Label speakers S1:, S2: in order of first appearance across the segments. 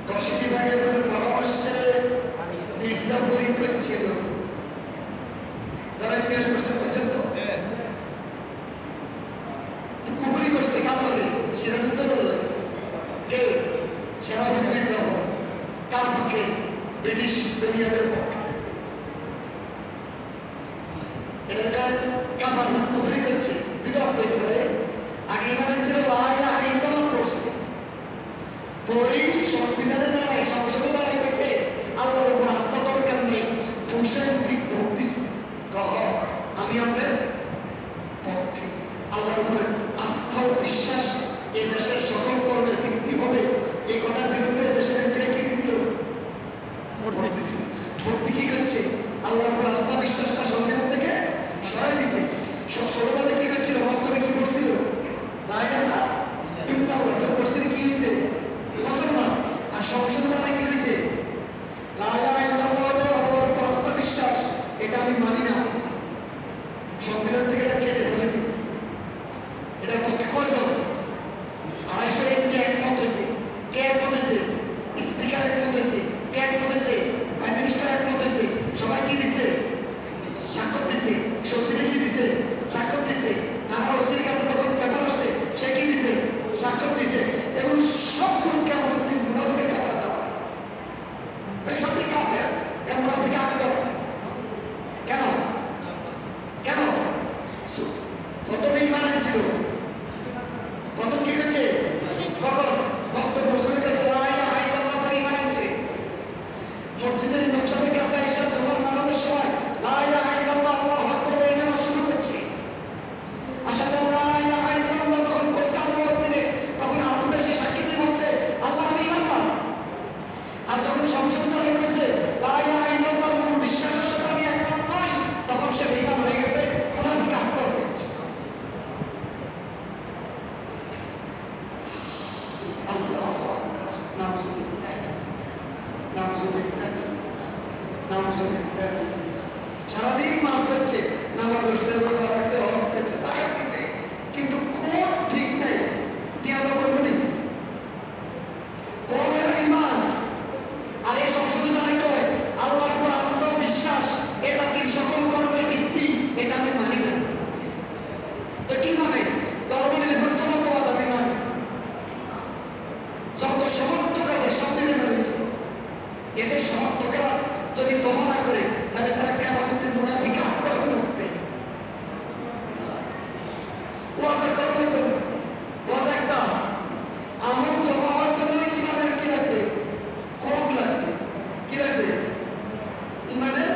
S1: কষিটি ভাইয়ের পরামর্শে মির্জা বই করছিল যারা ইতিহাস পড়ছে পর্যন্ত কুপুরি করছে কামলে সিরাজউদ্দৌলা কে সেনাপতি মির্জা কার পক্ষে ব্রিটিশ বেরিয়াদের পক্ষে এটা কামার কুপুরি করছে দুটো অর্থ হতে পারে আগে মানে ছিল লা ইলাহা ইল্লাল্লাহ পড়ছে পরে সংবিধানে দাঁড়ায় সংসদে দাঁড়ায় কইছে আল্লাহর উপর আস্থা দরকার নেই দুঃসাহসিক ভোট দিছে কহ আমি আপনার পক্ষে আল্লাহর উপরে আস্থা ও বিশ্বাস এই দেশের সকল কর্মের ভিত্তি হবে এই কথার বিরুদ্ধে দেশের ভিতরে কি দিছিল ভোট কি করছে আল্লাহর উপর আস্থা বিশ্বাসটা সংবিধান থেকে সরাই দিছে সব ছোটবেলায় কি করছিল বক্তব্যে কি করছিল লা ইলাহা ইল্লাল্লাহ তো করছিল কি হয়েছে মুসলমান আর সংসদ মানে কি হয়েছে লা ইলাহা ইল্লাল্লাহ আল্লাহর উপর আস্থা বিশ্বাস এটা আমি মানি না সংবিধান থেকে এটা কেটে ফেলে দিয়েছে এটা পক্ষে কয়জন 250 এমপি একমত হয়েছে কে একমত হয়েছে স্পিকার একমত হয়েছে কে একমত হয়েছে প্রাইম মিনিস্টার একমত হয়েছে সবাই কি দিছে স্বাক্ষর দিছে সচিবে কি দিছে স্বাক্ষর দিছে আমার ওসির কাছে যখন পেপার আসছে সে কি দিছে স্বাক্ষর দিছে এগুলো সবগুলো কেমন দিন মুনাফিকের কাপড় দেওয়া এই সবই কাপড় এ মুনাফিক আঁকবে কেন কেন প্রথমে ইমান ছিল প্রথম কি হয়েছে যখন বক্তব্য শুরু করেছে লা ইলাহা ইল্লাল্লাহ পরে ইমান আনছে মসজিদের ইমাম সাহেবের কাছে এসে যখন নামাজের সময় লা ইলাহা ইল্লাল্লাহ আল্লাহু আকবার বলে নামাজ শুরু করছে আশহাদু আল্লা ইলাহা ইল্লাল্লাহ যখন কইছে আল্লাহ হচ্ছে তখন আদমে সে সাক্ষী দিয়ে বলছে আল্লাহ আমি ইমানদার আর যখন সংশোধন হয়ে গেছে লা ইলাহা ইল্লাল্লাহ মূল বিশ্বাসের সাথে আমি একমত নই তখন সে বেঈমান হয়ে গেছে মুনাফিক আকবর হয়ে গেছে আল্লাহু আকবার নাউজুবিল্লাহ নাউজুবিল্লাহ নাউজুবিল্লাহ সারাদিন মাস ধরছে নামাজ পড়ছে রোজা রাখছে হজ করছে যাকাত দিছে কিন্তু কোন ঠিক নাই তিয়াজ করবে না কোন ঈমান আর এই সংশোধন নাই তো আল্লাহর উপর আস্থা বিশ্বাস এ জাতির সকল কর্মের ভিত্তি এটা আমি মানি না তো কি মানে ধর্মনিরপেক্ষতাবাদ আমি মানি যত সমর্থক আছে সব মেনে নিয়েছে এদের সমর্থকেরা যদি তওবা না করে তাহলে তারা কিয়ামতের মুনাফিক আকবর হয়ে উঠবে ওয়াজা করলে বলে ওয়াজা একটা আমল জমা হওয়ার জন্য ইমানের কি লাগবে কোট লাগবে কি লাগবে ইমানের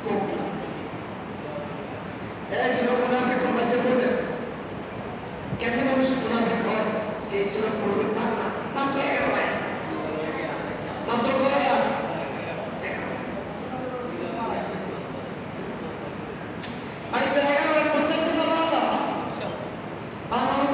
S1: কোট লাগবে এই সূরা মুনাফিক বাচ্চা পড়বেন কেমন মানুষ মুনাফিক হয় এই সূরা পড়বেন বাংলা মাত্র 11 আয়াত মাত্র কয় আয়াত আর জায়গার প্রত্যেকটা বাংলা বাংলা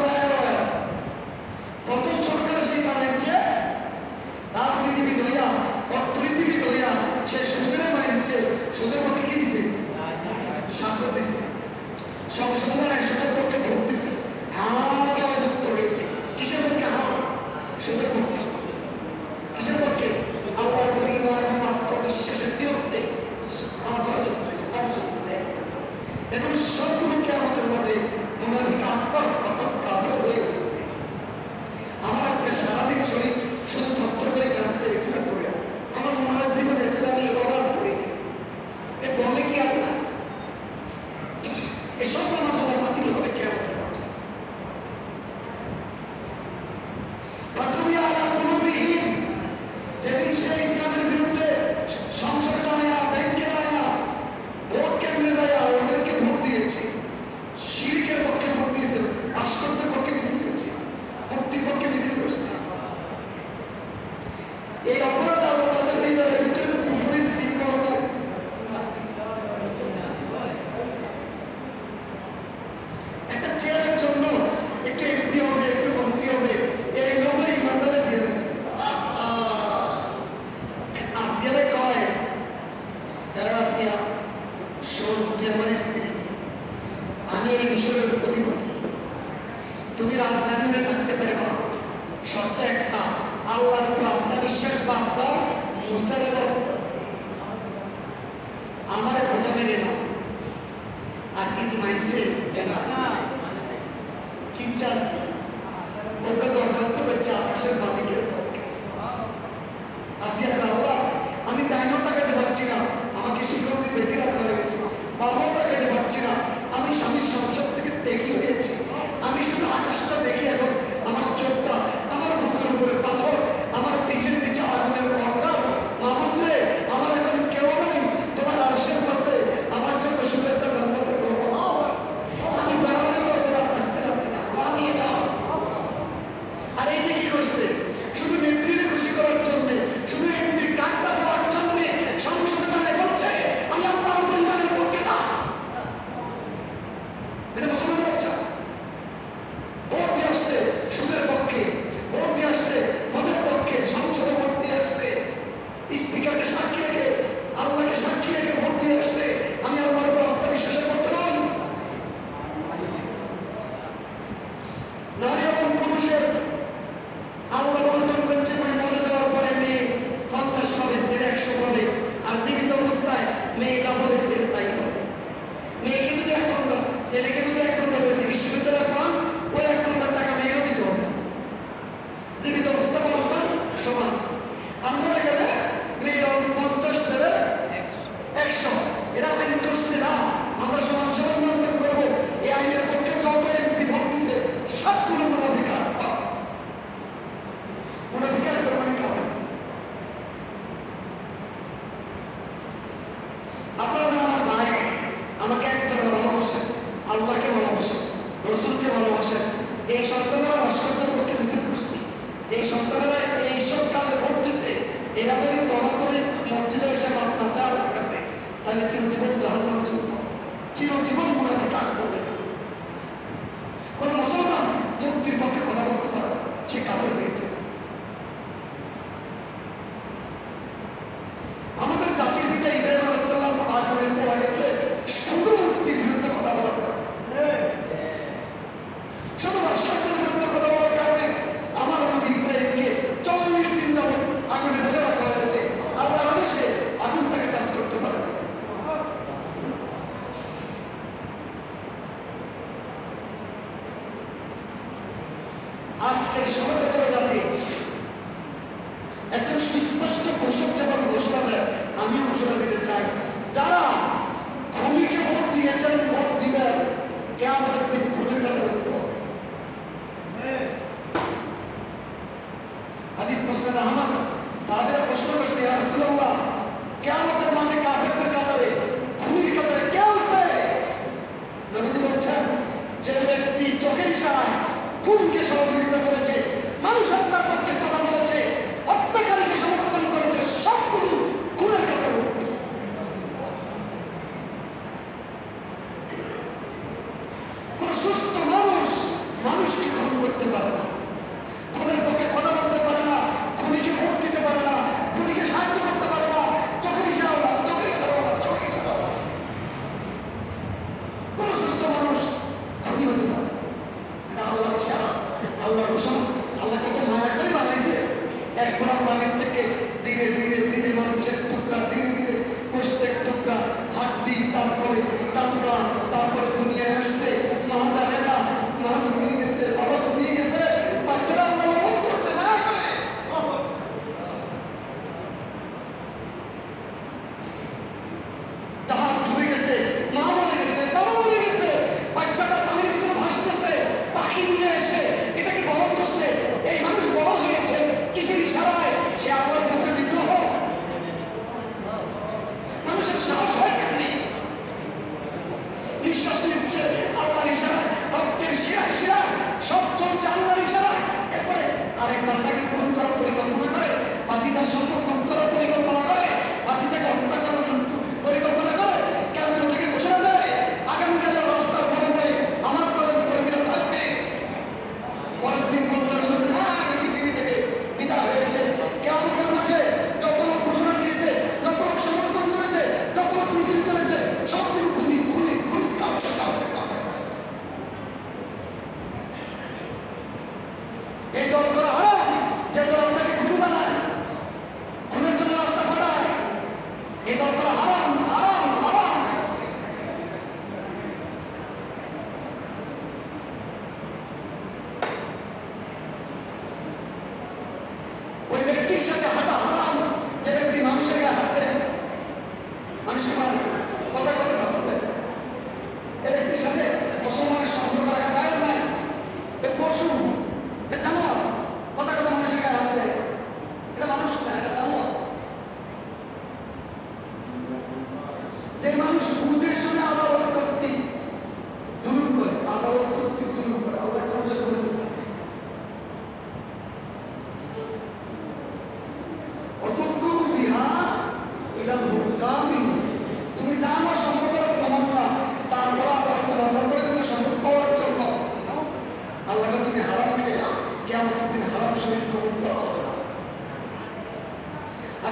S1: মুসারে ভক্ত আমার কথা মেনে না আজকে কি মানছে কি চাচ্ছে ওকে দরখাস্ত করছে আকাশের মালিকের পক্ষে আসিয়া আল্লাহ আমি ডাইনও তাকাতে পারছি না আমাকে শিকল দিয়ে বেঁধে রাখা হয়েছে বাবাও তাকাতে পারছি না আমি স্বামীর সংসার থেকে ত্যাগী হয়েছি আমি শুধু আকাশটা দেখি এখন আমার চোখটা আমার মুখের উপরে পাথর আমার পিঠের নিচে আগুনের অর্ডার মাহমুদরে আমার এখন কেউ নাই তোমার আরশের পাশে আমার জন্য শুধু একটা জান্নাতের গর্ব আমি বেড়ানোর দরকার আর থাকতে পারছি না নিয়ে যাও আর এইটা কি করছে শুধু নেত্রীকে খুশি করার জন্য শুধু এমনি কাজটা পাওয়ার জন্য সংসদে দাঁড়িয়ে বলছে আমি আল্লাহর পরিবারের পক্ষে না এটা মুসলমান বাচ্চা ভোট দিয়ে আসছে সুদের পক্ষে ভোট দিয়ে আসছে মদের পক্ষে সংসদে ভোট দিয়ে আসছে স্পিকারকে সাক্ষী রেখে আল্লাহকে সাক্ষী রেখে ভোট দিয়ে আসছে আমি আল্লাহর উপর আস্থা বিশ্বাস করতে নই নারী এবং পুরুষের আল্লাহ বন্টন করছে মরে যাওয়ার পরে মেয়ে 50 পাবে ছেলে 100 পাবে আর জীবিত অবস্থায় মেয়ে যা পাবে ছেলে তাই পাবে মেয়েকে যদি 1 ঘন্টা ছেলেকে যদি 1 ঘন্টা বেশি বিশ্ববিদ্যালয়ে পান ওই 1 ঘন্টার টাকা মেয়েরও দিতে হবে জীবিত অবস্থা বলতাম সমান আর মরে গেলে মেয়ের 50 ছেলে 100 এরা আইন করছে না আমরা সমান সমান বন্টন করবো এই আইনের পক্ষে যত এমপি ভোট দিছে সবগুলো মুনাফিকার মুনাফিকার মানে কারণ আপনারা আমার ভাই আমাকে একজন ভালোবাসেন আল্লাহকে ভালোবাসেন রসুলকে ভালোবাসেন যে সন্তানেরা ভাস্কর্যের পক্ষে মিছিল করছে যে সন্তানেরা এইসব কাজে ভোট দিছে এরা যদি তবা করে মসজিদে এসে মাপ না চায় আমার কাছে তাহলে চিরজীবন জাহান্নামে চলত চিরজীবন মুনাফিকার করবে না কোন মুসলমান মুক্তির পক্ষে কথা বলতে পারে সে কাপড় হয়ে যাবে আমাদের জাতির পিতা ইব্রাহিম আলাইহিস সালাম আগুনে পড়ে গেছে শুধু মুক্তির বিরুদ্ধে কথা বলার কারণে শুধু ভাস্কর্যের বিরুদ্ধে কথা বলার কারণে আমার নবী ইব্রাহিমকে 40 দিন যাবত আগুনে ফেলে রাখা হয়েছে আল্লাহর আদেশে আগুন তাকে টাচ করতে পারে না আজকের সমাজের জাতি একজন সুস্পষ্ট ঘোষক যেমন ঘোষণা দেয় আমি ঘোষণা দিতে চাই যারা খুনিকে ভোট দিয়েছেন ভোট দিবেন কিয়ামতের দিন খুনের কথা বলতে হবে হাদিস মুসনাদ আহমদ সাহাবীরা প্রশ্ন করছে ইয়া রাসূলুল্লাহ কিয়ামতের মাঠে কাফেরদের কাতারে খুনির কাতারে কে উঠবে নবীজি বলেছেন যে ব্যক্তি চোখের ইশারায় খুনকে সহযোগিতা করেছে মানুষ হত্যার পক্ষে কথা বলেছে হত্যাকারীকে সমর্থন করেছে সবগুলো খুনের কাতারে উঠবে কোন সুস্থ মানুষ মানুষকে খুন করতে পারে না খুনের পক্ষে কথা বলতে পারে না খুনিকে ভোট দিতে পারে না খুনিকে সাহায্য করতে পারে না চোখের ইশারা কোন সুস্থ মানুষ খুনি হতে পারে এটা আল্লাহর ইশারা আল্লাহর ঘোষণা আল্লাহ কত মায়া করে বানাইছে এক গোলাপ বাগের থেকে ধীরে ধীরে ধীরে মানুষের টুকরা ধীরে ধীরে প্রত্যেক টুকরা হাড্ডি তারপরে চামড়া তারপরে দুনিয়ায় আসছে মা জানে না মা ঘুমিয়ে গেছে বাবা ঘুমিয়ে গেছে বাচ্চারা আল্লাহ রহম করছে মায়া করে জাহাজ ডুবে গেছে মা মরে গেছে বাবা মরে গেছে বাচ্চাটা পানির ভিতরে ভাসতেছে পাখি নিয়ে এসে এটাকে বড় করছে এই মানুষ বড় হয়েছে কিসের ইশারায়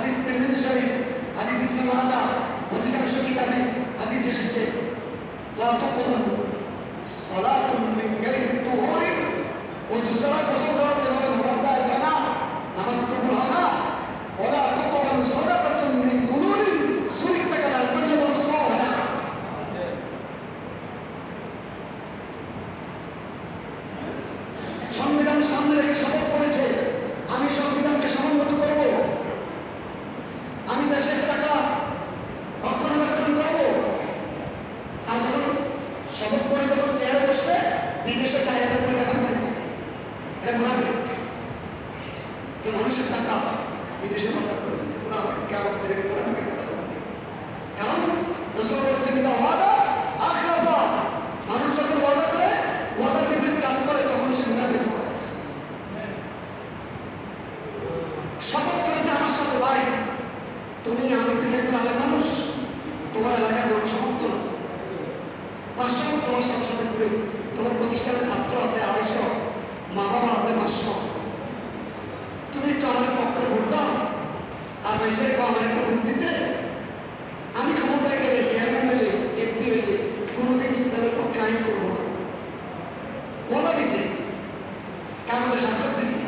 S1: হাদিস তিরমিজি শরীফ, হাদিস ইবনে মাজাহ, অধিকাংশ কিতাবে হাদিস এসেছে লা তাকুবালু সালাতুন মিন গায়রি তুহুরিন, ওযু ছাড়া গোসল ছাড়া যেভাবে নামাজ দেওয়া যায় না, নামাজ কবুল হয় না। ওয়ালা তাকুবালু সাদাকাতুন মিন গুলুলিন, চুরির টাকা দান করলে কোনো সওয়াব হয় না। সংবিধান সামনে রেখে শপথ করেছে, আমি সংবিধানকে সমুন্নত করব, আমি দেশের টাকা রক্ষণাবেক্ষণ করব। আর যখন শপথ করে যখন চেয়ারে বসছে, বিদেশে 4,000 কোটি টাকা পাঠিয়ে দিচ্ছে, এটা মুনাফিক। মানুষের টাকা বিদেশে পাচার করে দিচ্ছে, মুনাফিককে আমাদের মুনাফিকের কথা বলবে। কারণ রাসূল বলেছেন যে ওয়াদা আখরাফা, মানুষ যখন ওয়াদা করে ওয়াদার বিপরীত কাজ করে তখন সে মুনাফিক হয়। শপথ করেছে আমার সাথে, ভাই তুমি আমি তুমি একজন আলেম মানুষ, তোমার এলাকায় জনসমর্থন আছে 500, তোমার সাথে সাথে ঘুরে, তোমার প্রতিষ্ঠানের ছাত্র আছে 250, মা বাবা আছে 500, তুমি একটু আমার পক্ষে ভোট দাও আর মানুষের আমার একটা ভোট দিতে। আমি ক্ষমতায় গেলে চেয়ারম্যান হলে এমপি হইলে কোনোদিন ইসলামের পক্ষে আইন করবো না। ওয়াদা দিছে, কাগজে স্বাক্ষর দিছে,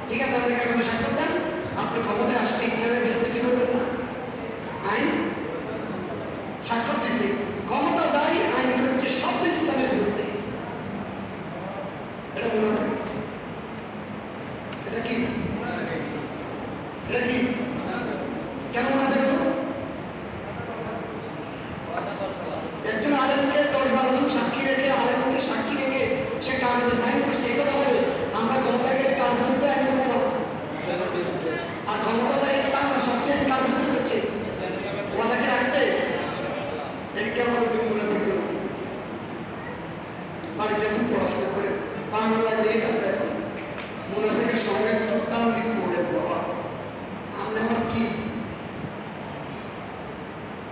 S1: ঠিক আছে আপনি কাগজে স্বাক্ষর দেন, আপনি ক্ষমতায় আসলে ইসলামের বিরুদ্ধে কি করবেন না, আইন স্বাক্ষর দিছে, ক্ষমতা যাই আইন করছে সব ইসলামের বিরুদ্ধে। এটা মুনাফিক। এটা কি এটা কি কেন মুনাফিক হলো? একজন আলেমকে 10-12 জন সাক্ষী রেখে, আলেমকে সাক্ষী রেখে সে কাগজে সাইন করছে, এই কথা বলে আমরা ক্ষমতায় গেলে কার বিরুদ্ধে আইন করবো না, আর ক্ষমতা চাই আমরা সবকে কার বিরুদ্ধে করছে, ওনাকে রাখছে। এটা কেমন তুমি মুনাফিক হলো? বাড়িতে তুমি পড়াশোনা করে বাংলা লেখ আছে, মুনাফিকের সঙ্গে টোটাল দিক পড়ে বাবা আপনি আমার কি,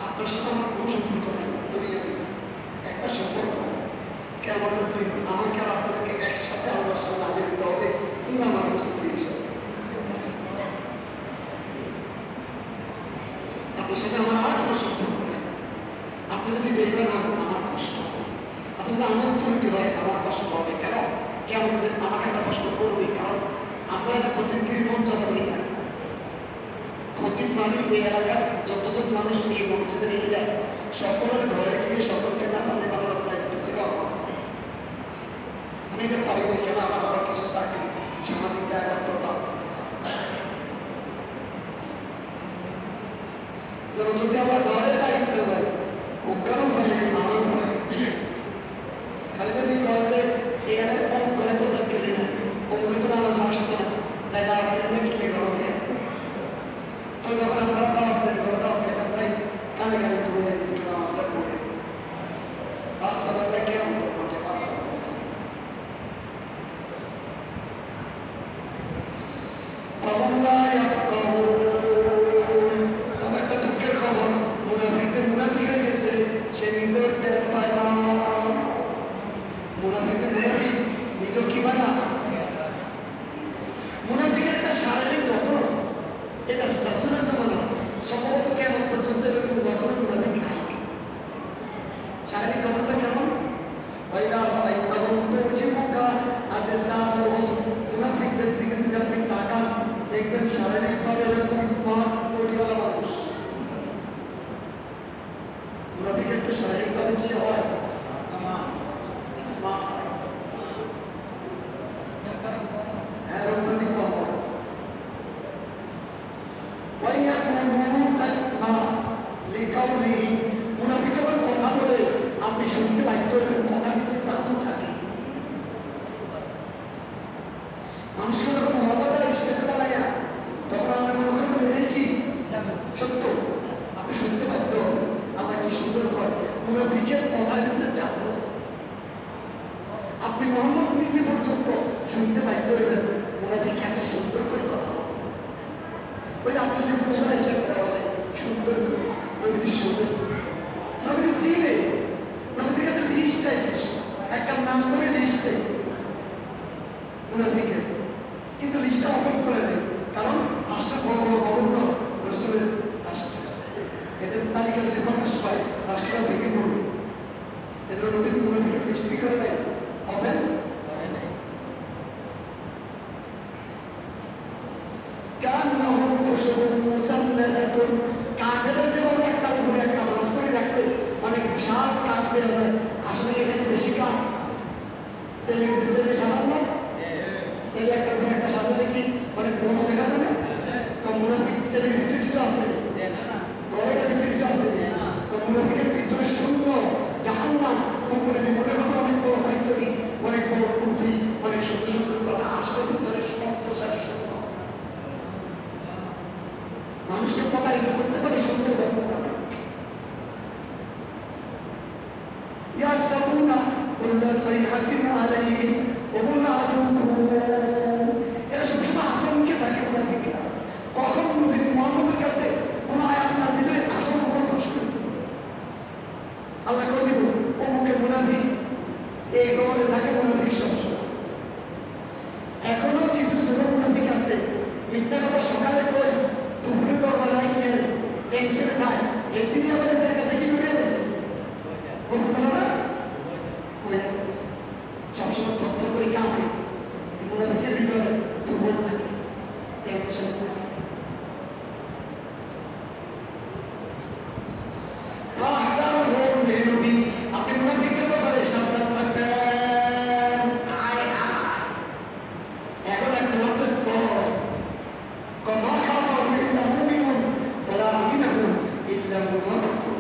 S1: আপনার সাথে আমার কোনো সম্পর্ক নেই, দুনিয়াতে একটা সম্পর্ক কেমন দিন আমাকে আর আপনাকে একসাথে আল্লাহর সামনে হাজির দিতে হবে ইমাম আর মুসলিম হিসাবে। আপনার সাথে আমার আর কোনো সম্পর্ক নেই। আপনি যদি বেইমান হন আমার কষ্ট হবে, আপনি যদি আমল তৈরি হয় আমার কষ্ট হবে। কেন? কেমন আমাকে একটা কষ্ট করবে, কারণ আমরা একটা খতিবগিরি মঞ্চাতে দিই না। খতিব মানে এই এলাকার যতজন মানুষ এই মঞ্চে এলে সকলের ঘরে গিয়ে সকলকে নামাজে বাংলার দায়িত্ব ছিল আমার। আমি এটা পারি না, কেন আমার আরো কিছু চাকরি সামাজিক দায়বদ্ধতা আছে। যেমন যদি আমার ঘরে দায়িত্ব দেয় অজ্ঞানও হবে নামও হবে, খালি যদি করা যায় এখানে কম করে তো চাকরি না, কম করে তো নামাজ আসতো না, যাই দাওয়াত দেন কিনে করা যায়। তো যখন আমরা দাওয়াত দেন করে দাওয়াত দেখান যাই কানে কানে ঘুরে একটু নামাজটা পড়ে 500 টাকা কেমন তো পড়ে 500 টাকা। তবে একটা দুঃখের খবর, মুনাফিক যে মুনাফিক হয়ে গেছে সে নিজের টের পায় না। মুনাফিক যে মুনাফিক নিজের কি পায় না। মুনাফিকের একটা শারীরিক গঠন আছে, এটা রাসূলের জামানা সম্ভবত কিয়ামত পর্যন্ত এরকম গঠন মুনাফিক নাই। শারীরিক গঠনটা কেমন? মুনাফিকদের দিকে যদি আপনি তাকান দেখবেন শারীরিকভাবে এরকম স্মার্ট বডিওয়ালা মানুষ। মুনাফিক একটু শারীরিকভাবে কি হয়? স্মার্ট, কম হয়। মুনাফিক যখন কথা বলে আপনি শুনতে বাধ্য হবেন, কথা কিন্তু জাদু থাকে। মানুষকে যখন মহব্বত স্টেজে দাঁড়াইয়া তখন আমরা মনে করি এটাই কি সত্য, আপনি শুনতে বাধ্য হবেন। আমরা কি সুন্দর কয় মুনাফিকের কথার ভিতরে জাদু আছে। আপনি মোহাম্মদ নিজে পর্যন্ত শুনতে বাধ্য হবেন মুনাফিক এত সুন্দর করে কথা বলে। ওই আব্দুল মুসা হিসাবে বলে সুন্দর করে নবীজি সুন্দর, নবীজি চিনে, নবীজির কাছে লিস্ট আছে, একটা নাম ধরে লিস্ট আছে মুনাফিকের, কিন্তু লিস্টটা ওপেন করে নেই, কারণ পাঁচটা বড় বড় গভর্নর রসুল রাষ্ট্রটা ভেঙে পড়বে। এজন্য নবীজি মুনাফিকের দৃষ্টি করে নেই হবেন কান্নাহুম খুশুবুন মুসান্নাদাতুন, কাঠের যেভাবে একটা উপরে একটা মাছ করে রাখতে অনেক বিশাল কাঠ দেওয়া যায়, আসলে এখানে বেশি কাঠ ছেলে সাধারণ ছেলে একটা উপরে একটা সাজালে কি অনেক বড় দেখা যাবে। তো মুনাফিক ছেলের ভিতরে কিছু আছে, গড়ের ভিতরে কিছু আছে, তো মুনাফিকের ভিতরে শূন্য জাহান্নাম, উপরে মনে হতো অনেক বড় ফাইতরি, অনেক বড় পুঁথি, অনেক সুন্দর সুন্দর কথা, আসলে ভিতরে শব্দ শেষ শূন্য। মানুষকে প্রতারিত করতে পারে সুন্দর বর্ণনা। ইয়াসাবুনা কুল্লা সাইহাতিন আলাইহিম ওয়াহুম আদুউহুম, এরা সবসময় আতঙ্কে থাকে মুনাফিকরা। কখন নবী মুহাম্মদের কাছে কোন আয়াত নাযিল হয়ে আসল কোনো প্রশ্ন আল্লাহ করে দিব অমুকে মুনাফিক, এই দলে থাকে মুনাফিক সবসময়। এখনো কিছু ছোট মুনাফিক আছে, মিথ্যা কথা সকালে কই দুপুরে তো আমার রাইট নেই টেনশনে নাই, এই দিনই আমাদের কাছে কি করে গেছে বলতে না হয়ে গেছে। সবসময় তথ্য করে কামে মুনাফিকের হৃদয়ে দুর্বল থাকে, টেনশন থাকে। আপনি মুনাফিকের ব্যাপারে সাবধান থাকবেন। এখন এক মুহাদ্দিস কমা খাফাহু ইল্লা মুমিনুন ওয়ালা আমিনাহু ইল্লা মুনাফিকুন।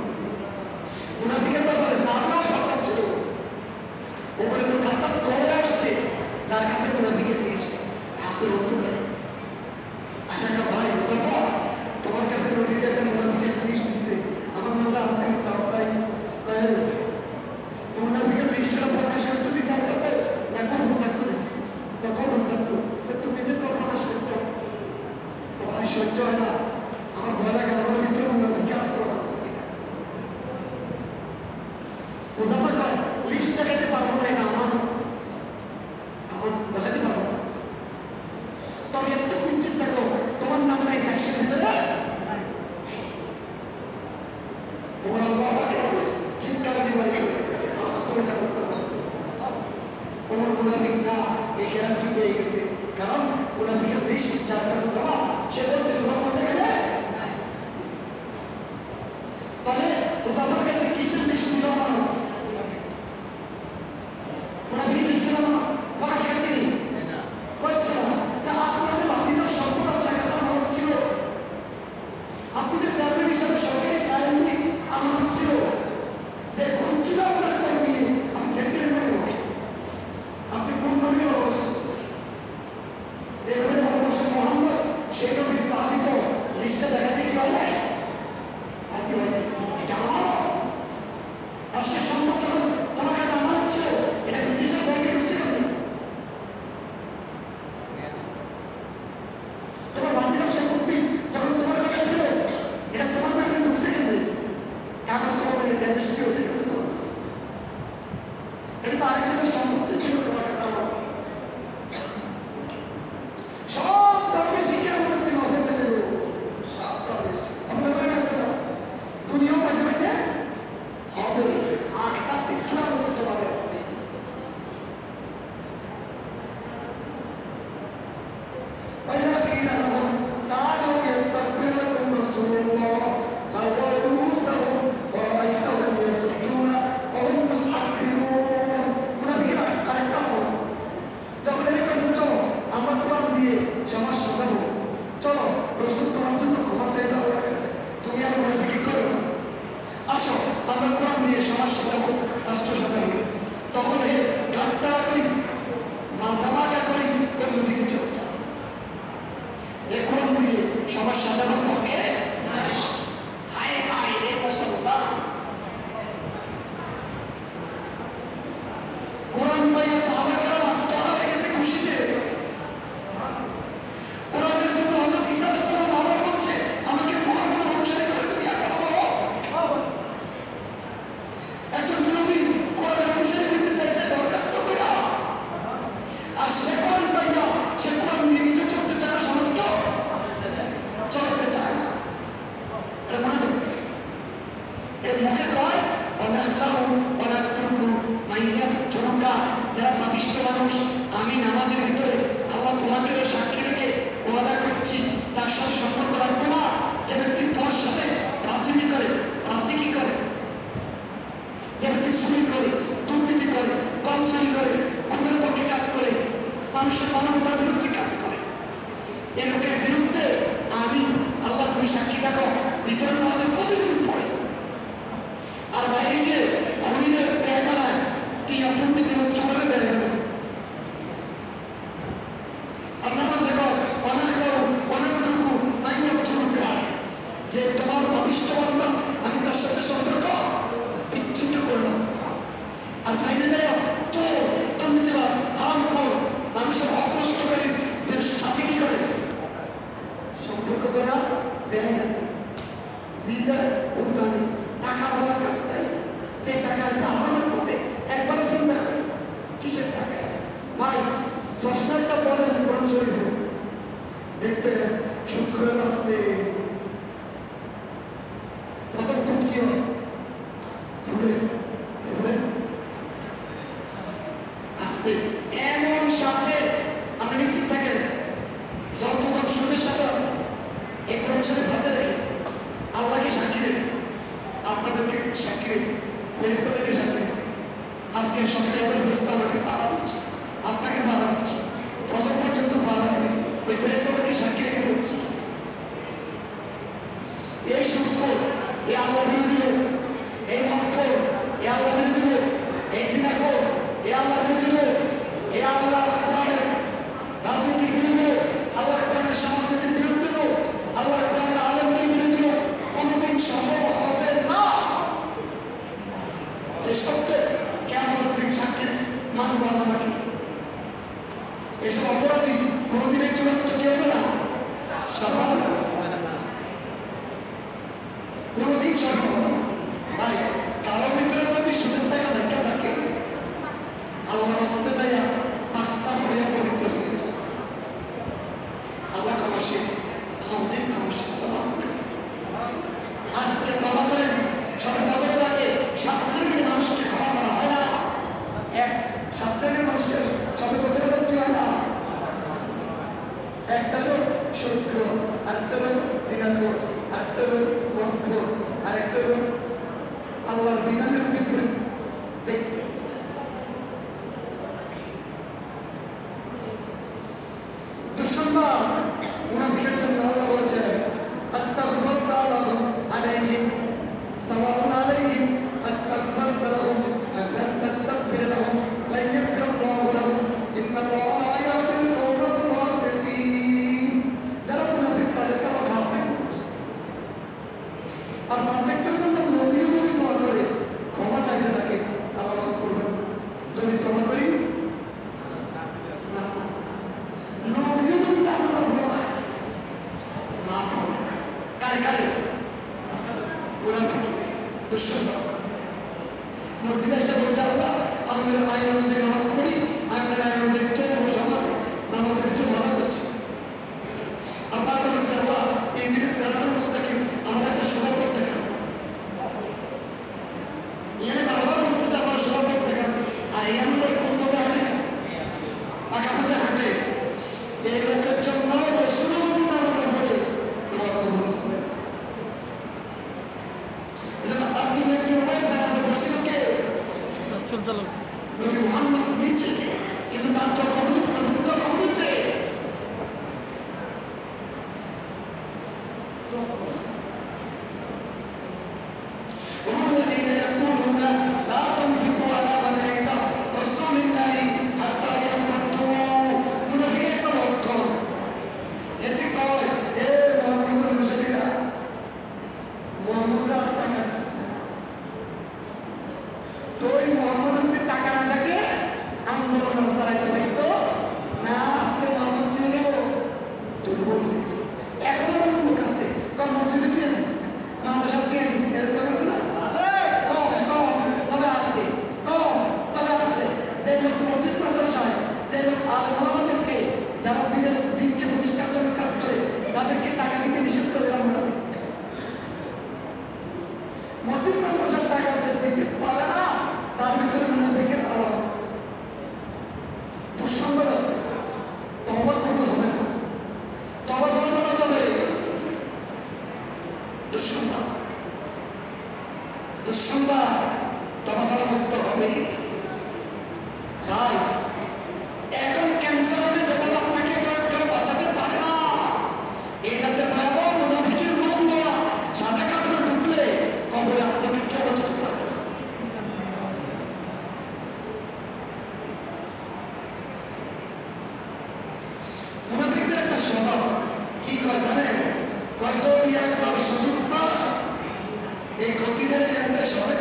S1: মুনাফিকের ব্যাপারে সাহাবাও সাবধান ছিল। ওপরে খাতার তলে আসছে যার কাছে মুনাফিকের লিস্ট হাতে রক্ত করে। আচ্ছা ভাই মুসাফা, তোমার কাছে নবীজি একটা মুনাফিকের লিস্ট দিছে, আমার নামটা আছে সাউসাই কয়ে মুনাফিকের লিস্টটা প্রকাশ করতে দিছে আমার কাছে না কখন থাকতে দিছে না কখন থাকতো তুমি যে তো প্রকাশ করতো ভাই সহ্য হয় না, আমার ভয় লাগে আমার ভিতরে মুনাফিকের আশ্রয় আছে। মুসাফা কয় লিস্ট দেখাতে পারবো না, এটা আমার দেখাতে পারবো না, তবে একটু নিশ্চিত থাকো তোমার নাম নাই সেকশন ভিতরে। চিৎকার দিয়ে বাড়ি চলে গেছে, আত্মটা করতে পারতো তোমার মুনাফিক না, এই গ্যারান্টি পেয়ে গেছে। কারণ মুনাফিকের লিস্ট যার কাছে যাওয়া সে বলছে তোমার মধ্যে গেলে তাহলে মুসাফার কাছে কিসের লিস্ট ছিল আমার মুনাফিকের লিস্ট ছিল আমার প্রকাশ করছি করছে না। তা আপনার যে ভাতিজার সম্পদ আপনার কাছে আমার হচ্ছিল, আপনি যে চেয়ারম্যান হিসাবে সরকারি সাইনটি আমার হচ্ছিল, যে খুঁজছিল আপনার কর্মী আপনি দেখলেন না কেন? আপনি কোন নবীর ভালোবাসেন? যে নবীর ভালোবাসেন মোহাম্মদ, সেই নবীর সাহাবী তো লিস্টটা দেখাতে কি হয় নাই? রাজি হয় নাই। এটা আমার রাষ্ট্রের সম্পদ যখন তোমার কাছে আমার হচ্ছিল, এটা বিদেশের ব্যাংকে ঢুকছে কেন? তোমার ভাতিজার সম্পত্তি যখন তোমার কাছে ছিল, এটা তোমার ব্যাংকে ঢুকছে কেন? কাগজ কলমে রেজিস্ট্রি হয়েছে কেন? এটা তো আরেকজনের সম্পত্তি ছিল তোমার কাছে আমার। সব ধর্মে শিক্ষা মধ্যে হবে বেঁচে গেল, সব ধর্মে আপনার মনে হতো না দুনিয়াও মাঝে মাঝে হবে, আটটা চূড়া করতে পারে। وإذا قيل لهم تعالوا يستغفر لكم رسول الله لووا رؤوسهم ورأيتهم يصدون وهم مستكبرون। মুনাফিকরা আরেকটা হলো যখন এরকম চলো আমরা কোরআন দিয়ে সমাজ সাজাবো, চলো রাসূল তোমার জন্য ক্ষমা চাইতে আল্লাহর কাছে, তুমি আর মুনাফিকি করো না, আসো আমরা কোরআন দিয়ে সমাজ সাজাবো, রাষ্ট্র সাজাবো, তখন এই ঠাট্টা করি মাথা মাথা করি অন্যদিকে চলতে এই কোরআন দিয়ে সমাজ সাজানোর পক্ষে হায় হায় রে মুসলমান। কোরআন পাইয়া সাহাবারা আত্মহত্যা হয়ে গেছে খুশিতে। কোরআনের জন্য হযরত ঈসা আলাইহিস সালাম বারবার বলছে আমাকে মুহাম্মদ অনুসরণ করে তুমি আর বলো একজন নবী কোরআনের অনুসরণ করতে চাইছে দরখাস্ত করে, আর সে কোরআন পাইয়া সে কোরআন নিয়ে নিজে চলতে চায় না, সমাজকে চলতে চায় না। না বেহায়া জিদা উদানি টাকা বলার কাছে যে টাকা আছে আমার পথে একবার চিন্তা করি কিসের টাকা ভাই সস্তাটা বলেন কোরআন শরীফে দেখবে শুক্রের আসতে ততক্ষণ কি হয় ফুলে ফুলে আসতে এমন সাথে আপনি নিশ্চিত থাকেন যত সব সুদের সাথে আছে এই কোরআন শরীফ হাতে রেখে আল্লাহকে সাক্ষী রেখে আপনাদেরকে সাক্ষী রেখে ফেরেশতাদেরকে সাক্ষী রেখে আজকে 70,000 ফেরেশতা আমাকে পাওয়া দিচ্ছে আপনাকে পাওয়া দিচ্ছে ফজর পর্যন্ত পাওয়া দেবে ওই ফেরেশতাদেরকে সাক্ষী রেখে বলছি এই সূত্র এই আল্লাহ বিরোধী লোক এই মক্কর এই আল্লাহ বিরোধী লোক এই জিনাকর এই আল্লাহ বিরোধী লোক এই আল্লাহ কোরআনের রাজনীতির বিরুদ্ধে আল্লাহ কোরআনের সংস্কৃতির বিরুদ্ধে লোক আল্লাহ কোরআনের আলেমদের বিরুদ্ধে লোক কোনোদিন সম্ভব হবে না যে সত্যে কেমন দিন সাক্ষী মানব আল্লাহকে এসব অপরাধী কোনোদিন এই চূড়ান্ত কি হবে না সফল কোনোদিন সফল হবে না ভাই কারো ভিতরে যদি সুযোগ দেখা দেখা থাকে আল্লাহর রাস্তায় যাইয়া পাকসার হইয়া পবিত্র হয়ে যায় আল্লাহ ক্ষমাশীল অনেক ক্ষমাশীল আল্লাহ মাফ করে দেন আজকে তওবা করেন সবে কত লাগে 7 শ্রেণীর মানুষকে ক্ষমা করা হয় না 7 শ্রেণীর মানুষের সবে কত কি হয় না একটা লোক সূক্ষ্ম আরেকটা লোক জিনাকর আরেকটা লোক মক্কর আরেকটা লোক আল্লাহর বিধানের বিপরীত ব্যক্তি দুঃসংবাদ মুনাফিকের জন্য আল্লাহ বলেছেন আস্তাগফিরুল্লাহ লাহুম আলাইহিম সাওয়াউন আলাইহিম আস্তাগফিরতা লাহুম আম লাম তাস্তাগফির লাহুম লা ইয়াগফিরুল্লাহু লাহুম ইন্নাল্লাহা লা ইয়াহদিল কওমাল ফাসিকিন যারা মুনাফিক তাদেরকে আল্লাহ ফাসিক বলছে আর ফাসিকদের জন্য নবীও যদি দোয়া করে ক্ষমা চাইতে থাকে আল্লাহ মাফ করবেন না যদি তওবা করি নবীও যদি জানাজা ভুল হয় মাফ হবে না কারে কারে মুনাফিক দুঃসংবাদ মসজিদে এসে বলছে আল্লাহ আমি মেরে আইন অনুযায়ী নামাজ পড়ি আমি মেরে আইন অনুযায়ী চলবো সমাজে নামাজের কিছু ভালো করছি আবার বলছে আল্লাহ এই দিনে সিরাতুল মুস্তাকিম আমার একটা সোজা পথ দেখান ইয়ানি বারবার বলতেছে আমার সোজা পথ দেখান আর এই অনুযায়ী কোন পথে হাঁটে পাকা পথে হাঁটে এই লোকের জন্য রসুল যদি নামাজ পড়ে তোমার কবুল হবে না এজন্য আব্দুল্লাহ ইবনে উমাইর জানাজা পড়ছিল কে রাসূল সাল্লাল্লাহু আলাইহি ওয়াসাল্লাম নবী মুহাম্মদ নিজে কিন্তু তার তো কবুল ছিল তো কবুল ছিল والذين يقولون لا تنفقوا على من عند رسول الله حتى ينفضوا من غير توكل এতে কয় এ মুহাম্মদের মুশরিকরা মুহাম্মদ টাকা দিচ্ছে তো এই মুহাম্মদের যদি টাকা না থাকে আন্দোলন চালাইতে পারতো না আজকে মুহাম্মদ কি হলো দুর্বল হয়ে গেল এখন আমার লোক আছে কারণ মসজিদে কে দিচ্ছে মাদ্রাসা কে দিচ্ছে এরকম আছে না তবে আছে যে লোক মসজিদ মাদ্রাসায় যে লোক আলেম ওলামাদেরকে যারা দিনকে প্রতিষ্ঠার জন্য কাজ করে তাদেরকে টাকা দিতে নিষেধ করে আমরা মসজিদ মাদ্রাসার টাকা আছে দিতে পারে না তার ভিতরে মুনাফিকের আলাদা আছে দুঃসংবাদ আছে তওবা করতে হবে না তওবা করা যাবে দুঃসংবাদ তওবা করতে হবে ভাই এখন ক্যান্সার হলে যখন আপনাকে কেউ বাঁচাতে পারে না এই যাতে ভয়াবহ মুনাফিকের রোগ নেওয়া সাদা কাপড়ে ঢুকলে কবরে আপনাকে কেউ বাঁচাতে পারে না মুনাফিকদের একটা স্বভাব কি কয় জানেন কয় যদি একবার সুযোগ পায় এই ক্ষতিটা সবাই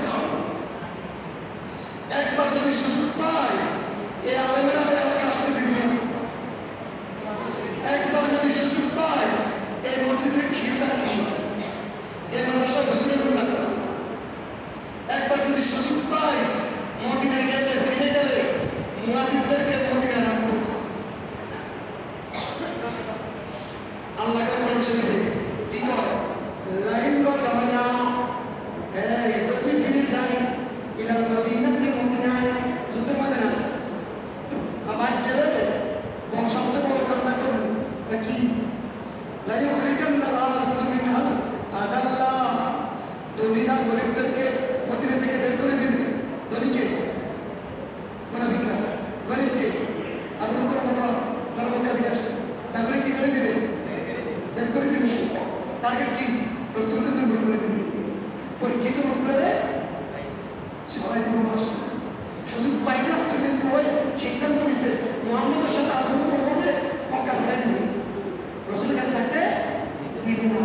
S1: শরীফে কি কয় লাইন ক জামানা যদি ফিরে যাই ইলাল মদিনাতে মদিনায় যুদ্ধের ময়দানে আছে আবার গেলে সবচেয়ে বড় কান্না করবো কি লা ইউখরিজান্নাল আযযু মিনহাল আদাল্লা দুনিয়া গরিবদেরকে মদিনা থেকে বের করে দিবে ধনীকে মুনাফিকরা গরিবকে আবু বকর ওমর তারা মক্কা থেকে আসছে তারপরে কি করে দিবে বের করে দিবে টার্গেট কি রাসূলকে বের করে দিবে পরীক্ষিত মুখরে সবাই দিব মাস সুযোগ পাইলে আপনাদের কই সিদ্ধান্ত নিছে মুহাম্মদের সাথে আবু বকর ওমরকে মক্কা ঘুরে দিবে রাসূলের কাছে থাকতে দিবে না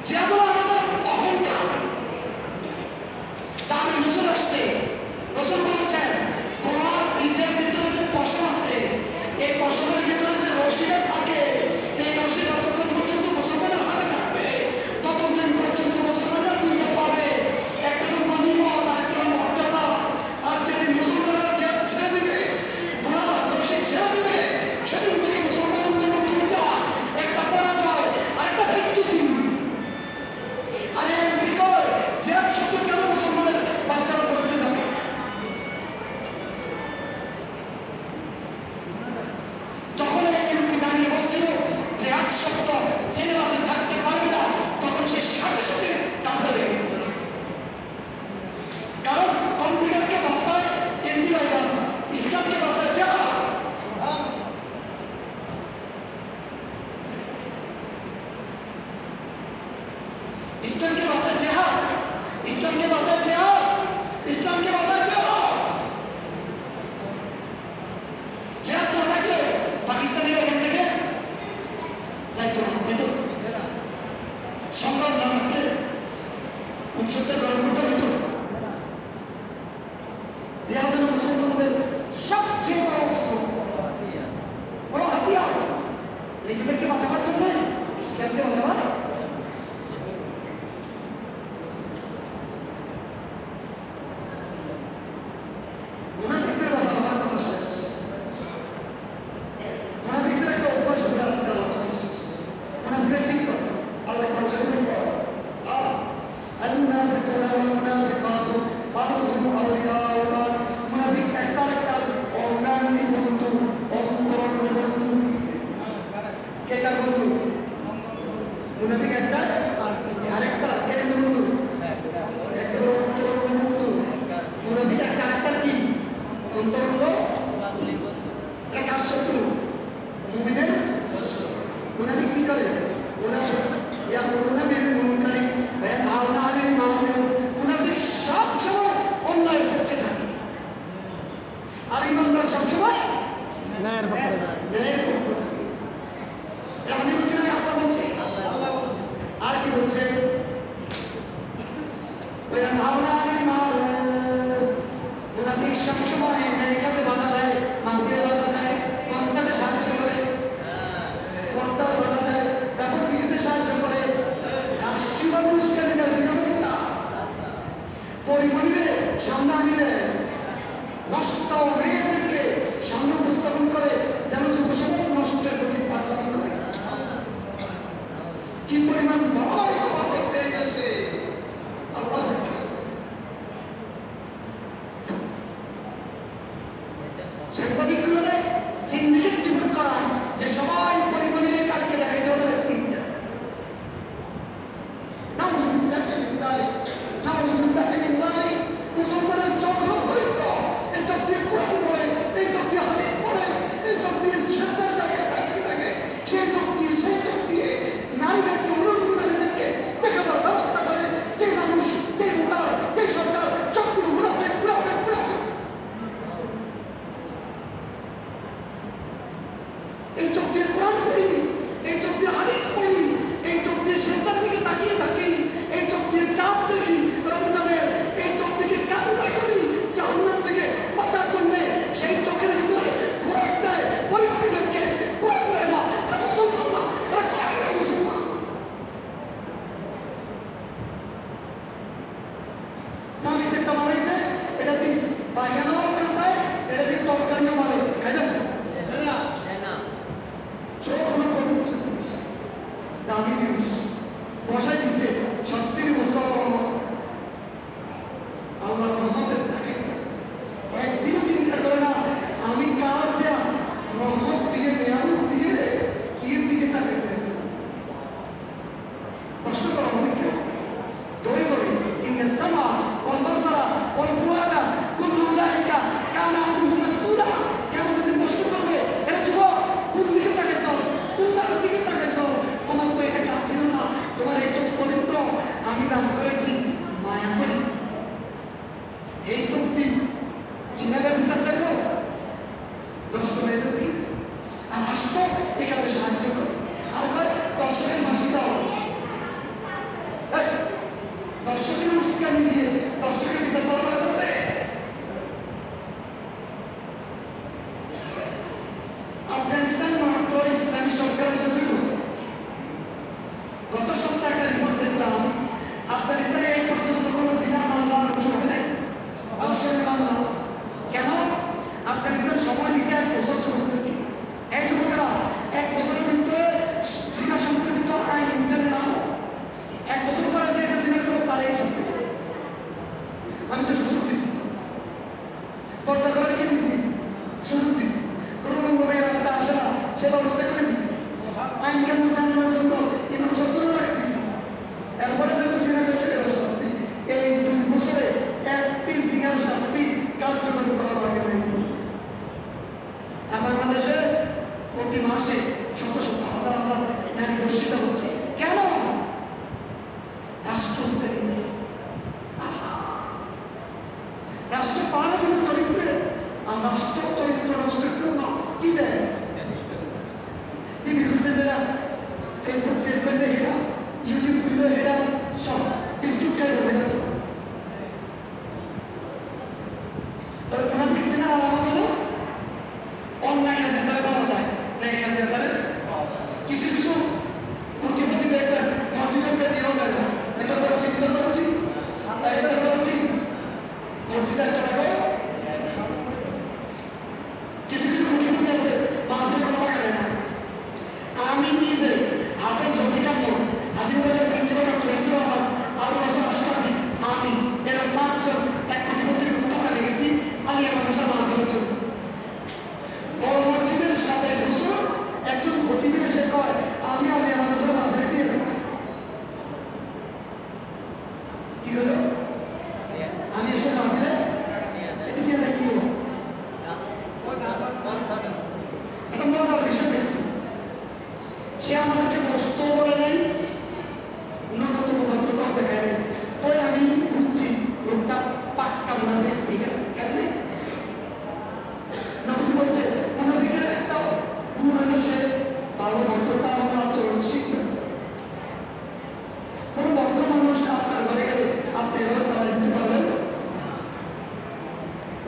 S2: যেগুলো আমাদের অহংকার, জামে নজর আসছে
S1: সবচেয়ে বড় অস্ত্র, বড় হাতিয়ার। নিজেদেরকে বাঁচাবার জন্য, ইসলামকে বাঁচাবার মুনাফিকদের ব্যাপারে আমার কথা শেষ। মুনাফিকদের একটা অভ্যাস হয়ে আসছে আলোচনা শেষ। মুনাফিকরা ঠিক করে আল্লাহ পরিচালনা করে। المنافقون والمنافقات بعضهم أولياء بعض। মুনাফিক একটা অঙ্গাঙ্গি বন্ধু, অন্তরঙ্গ বন্ধু। কে কার বন্ধু? মুনাফিক একটা আরেকটা কে বন্ধু? একেবারে অন্তরঙ্গ বন্ধু। মুনাফিক একটা আরেকটা কি অন্তরঙ্গ বন্ধু। কার শত্রু? মুমিনের শত্রু। মুনাফিক কি করে? ইয়াকুলুনা বিল মুনকারি ওয়া ইয়ানহাউনা আনিল মা'রুফ। মুনাফিক সব সময় অন্যায়ের পক্ষে থাকে, আর ঈমানদার সব সময় ন্যায়ের পক্ষে থাকে। আমি বলছি না, আল্লাহ বলছে। আর কি বলছে? ওয়া ইয়ানহাউনা আনিল মা'রুফ। মুনাফিক সব সময় ন্যায় কাজে বাধা দেয়, মানতে বাধা দেয়, কনসার্টে সাহায্য করে, পর্দার বাধা দেয়, ব্যাপক দিকে সাহায্য করে, রাষ্ট্রীয় উস্কানি দেয়, পরিবারের সামনে আনিলে নষ্ট মেয়েদেরকে সামনে উপস্থাপন করে, যেন যুব সমাজ নষ্টের প্রতি পাগলামি করে। কি পরিমাণ বাড়াবাড়ি করা হয়েছে এই দেশে, আল্লাহ সাংবাদিকগুলোরে সিন্ডিকেট জীবন করা, যে সবাই পরিবারের কালকে দেখাইতে হবে তিনটা। মুসলমানের চোখ লক্ষ্য, এই চোখ দিয়ে কোরআন পড়ে, এই চোখ দিয়ে হাদিস পড়ে, এই চোখ দিয়ে শ্রদ্ধার জায়গায় তাকিয়ে থাকে, সেই চোখ দিয়ে নারীদেরকে, নারীদেরকে দেখাবার ব্যবস্থা করে যে মানুষ, যে ভোটার, যে সরকার, সবগুলো মুনাফিক। এই চোখ দিয়ে কোরআন পড়ি, এই চোখ দিয়ে হাদিস পড়ি, এই চোখ দিয়ে শ্রদ্ধার দিকে তাকিয়ে থাকি, এই চোখ দিয়ে চাপ দেখি রমজানের, এই চোখ থেকে কান্না করি জাহান্নাম থেকে বাঁচার জন্য। সেই চোখের ভিতরে কোরআন দেয় পরিবারীদেরকে, কোরআন দেয় না, এরা মুসলমান না, এরা কোরআন দেয় মুসলমান। স্বামী সেটা বানাইছে, এটা দিন পায়খানাও কাঁচায়, এটা দিন তরকারিও বানাই, খাই না? চোখ হলো পবিত্র জিনিস, দামি জিনিস, বসাই দিছে সত্যির মুসলমান। আল্লাহ রহমতের তাকাই দিয়েছে, একদিনও চিন্তা করে না আমি কার দেয়া রহমত দিয়ে, নিয়ামত দিয়ে কি দিকে তাকাই দিয়েছে। প্রশ্ন করা হবে কেউ ধরে ধরে, ইন্না সামা ওয়াল বাসারা ওয়াল ফুআদা কুল্লু উলাইকা কানা আনহু মাসউলা। কেমন দিন প্রশ্ন করবে, এরা যুবক কোন দিকে তাকাইছ, কোন দিকে তাকাইছ? তোমার তো এটা কাজ ছিল না, তোমার এই চোখ পবিত্র, আমি দান করেছি মায়া করি। এই শক্তি চিনাটা বিচার দেখো, নষ্ট হয়ে যাবে। আর রাষ্ট্র এই কাজে সাহায্য করে, আর দর্শকের ভাষী যাও, দর্শকের উস্কানি দিয়ে দর্শকের বিচার চালানো হচ্ছে। আফগানিস্তান মাত্র ইসলামী সরকার হিসেবে বসে। গত সপ্তাহে একটা রিপোর্ট দেখলাম, আফগানিস্তানে এই পর্যন্ত কোনো জিনা মামলা চলবে নাই, দর্শনের মামলা। কেন? আফগানিস্তান সময় দিয়েছে 1 বছর যুবকদেরকে। এই যুবকেরা 1 বছরের ভিতরে জিনা সম্পর্কিত আইন জানে না, 1 বছর পরে যে এটা জিনা করতে পারে। আমি তো সুযোগ দিছি, পর্দা করার কি দিছি, সুযোগ দিছি। কোনো মেয়ে রাস্তা আসে না, সে ব্যবস্থা করে দিছি। আইন কেমন জানানোর জন্য ইমাম সত্তর টাকা দিছি। এরপরে যেহেতু জিনা করছে এর শাস্তি, এই 2 বছরে একটি জিনার শাস্তি কার্যকর করা লাগে নাই। বাংলাদেশে প্রতি মাসে শত শত হাজার হাজার নারী ধর্ষিত হচ্ছে। কেন? রাষ্ট্রস্থায়ী নেই। রাষ্ট্র পারে কোনো চরিত্রে, আর রাষ্ট্র চরিত্র নষ্টের জন্য কি দেয়? টিভি খুলতে যারা, ফেসবুক চেক করলে হেরা, ইউটিউব খুললে হেরা, সব বিস্কুট খাই বলে যেত। তবে মুনাফিক সিনার আলামত হলো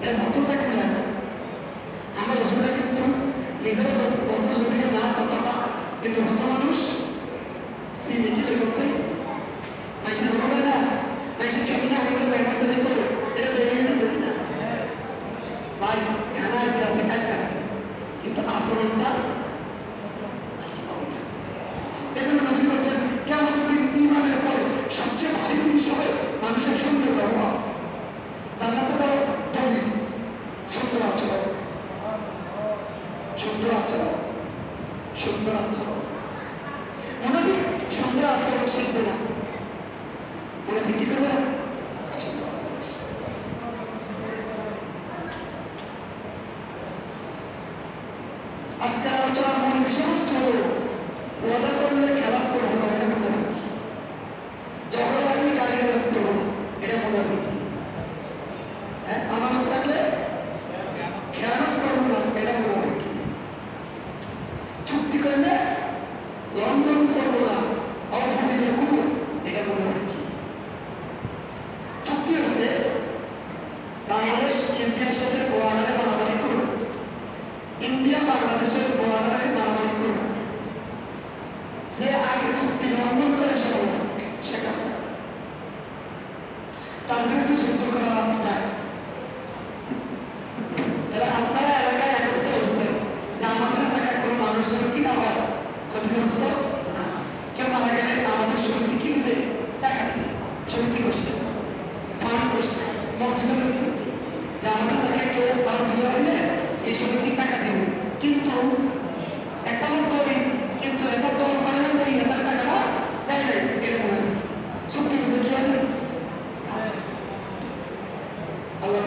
S1: এটা ভদ্র থাকবে না। আমরা রসুলটা কিন্তু নিজেরা ভদ্র যদি না ততটা, কিন্তু ভদ্র মানুষ সিনে কি লেগেছে মানুষের বোঝা না, মানুষের কেমন হইলে মেহমানদারি করে এটা তো এই তৈরি না ভাই। খানা আছে আছে খাইতে কিন্তু আচরণটা এজন্য নবী বলছেন কিয়ামতের দিন ঈমানের পরে সবচেয়ে ভারী জিনিস হবে মানুষের সুন্দর ব্যবহার। জান্নাতে যাও তবে সুন্দর আচরণ, সুন্দর আচরণ, সুন্দর আচরণ। মুনাফিক সুন্দর আচরণ শিখবে না, মুনাফিক কি করবে না? আজকের আলোচনার মূল বিষয়বস্তু হল ওয়াদা করলে খেলাপ করবো না, এটা মুনাফিক। ঝগড়া লাগলে গালিগালাজ করবো না, এটা মুনাফিক। হ্যাঁ, আমানত রাখলে খেয়ানত করবো না, এটা মুনাফিক। চুক্তি করলে লঙ্ঘন করবো না, অফুটিলে কুল, এটা মুনাফিক। চুক্তি হচ্ছে বাংলাদেশ ইন্ডিয়ার সাথে বর্ডারে মারামারি করবে, ইন্ডিয়া বাংলাদেশের বর্ডারে মারামারি করবে, যে আগে চুক্তি লঙ্ঘন করে সেখানে তার বিরুদ্ধে যুদ্ধ করা জায়েজ। তাহলে আপনারা এলাকায় একত্র হয়েছেন যে আমাদের এলাকায় কোনো মানুষের কি না হয় ক্ষতিগ্রস্ত না, কেউ মারা গেলে আমাদের সমিতি কি দিবে? টাকা দিবে। সমিতি করছে, ফান্ড করছে, মসজিদের নেতৃত্বে যে আমাদের এলাকায় কেউ কারো বিয়ে হইলে এই সমিতি টাকা দেবে। কিন্তু একটা লোক গরিব, কিন্তু এটা দল করে না, এই এটার টাকাটা দেয় নাই, এরকম চুক্তি বুঝে কি হবে? আল্লাহ